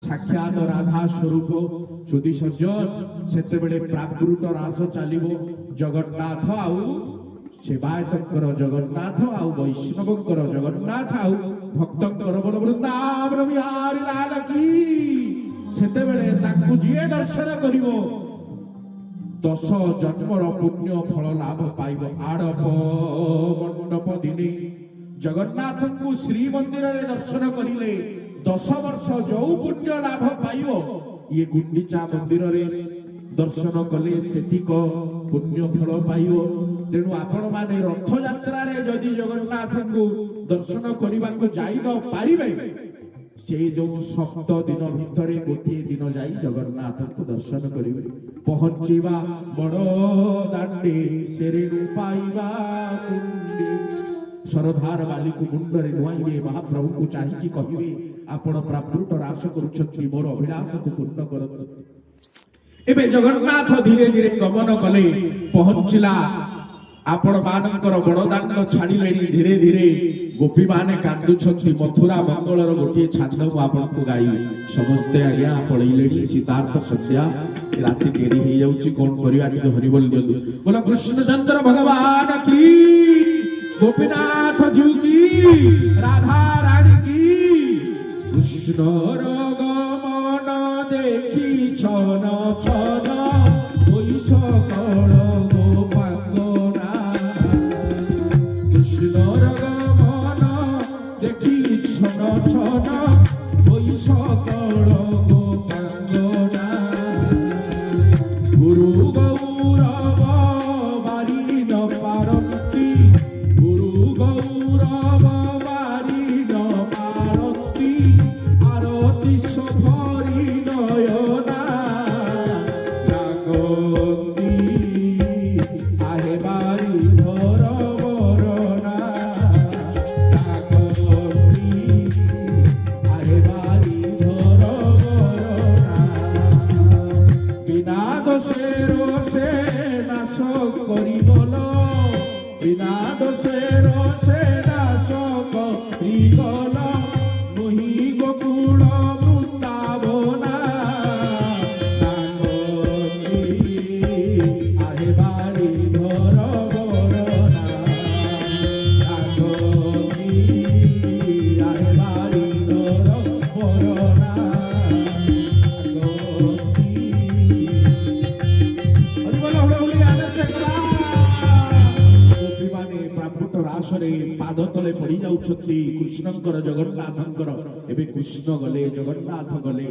সাক্ষাৎ রাধা স্বরূপ সুধী সজ্জন সেতবেলে প্রাকৃত রাস চালিব জগন্নাথ আউ সেবায়তঙ্কর জগন্নাথ আউ বৈষ্ণবঙ্কর জগন্নাথ আউ ভক্তঙ্কর বল বৃন্দাবন বিহারী লাল কি সেতবেলে তাଙ୍କୁ ଯିଏ দর্শন করিব 10 জন্মর পুণ্য ফল লাভ পাইব আড়প মণ্ডপ দিনে জগন্নাথଙ୍କୁ শ্রীমন্দিরে দর্শন করিলে 10 বর্ষ যৌ পুণ্য লাভ পাইব ইয়ে গুଣ୍ଡିଚା মন্দিরে দর্শন কলে সেতিক পুণ্য ফল পাইব তেণু আপন মানে রথযাত্রারে যদি জগন্নাথଙ୍କୁ দর্শন করিବାକୁ যাই ন পারিবে সেই যে 7 দিন ভিতরে গোটিয়ে দিন যাই জগন্নাথଙ୍କୁ দর্শন করিবে পহଞ୍ଚିବା বড় দাণ্ডে সেরেণু পাইবা কুণ্ডে सरधार वाली को मुंडरे नुआइबे महाप्रभु को चाहिए कहिबे आपण प्राकृत रास करूछथि मोर अभिलाष को पूर्ण करत एबे जगन्नाथ धीरे धीरे गमन कले पहुंचिला आपण मानकर बड़दाण्ड छाड़िलेनी धीरे धीरे गोपी माने कांदुछथि मथुरा मंगलर गोटे छांद को आपण को गाइबे समस्ते आज्ञा पळैलेनी सीतार्थ सत्या राति डेरी हे जाउची कोन करिया टिके हरि बोल दियु बोला कृष्णचंद्र भगवान की गोपीनाथ जी की राधा रानी की कृष्ण गमन देखी छन छन सकल गोपांगना कृष्ण गमन देखी छन छन सकल गोपांगना गुरु गौरव बारी न पारती गौरव बारी न आरती आरती सफरी नयना रागती आहे बारी धर बरना रागती आहे बारी धर बरना बिना दोषे रोषे नाश करी बोल बिना दोषे रोषे नाश करी गल नही गोकुल वृंदावना आहे बारी धर बरना आहे बारी धर बरना रासरे पाद तले पड़ी जाउछथि कृष्णंकर जगन्नाथंकर एबे कृष्ण गले जगन्नाथ गले।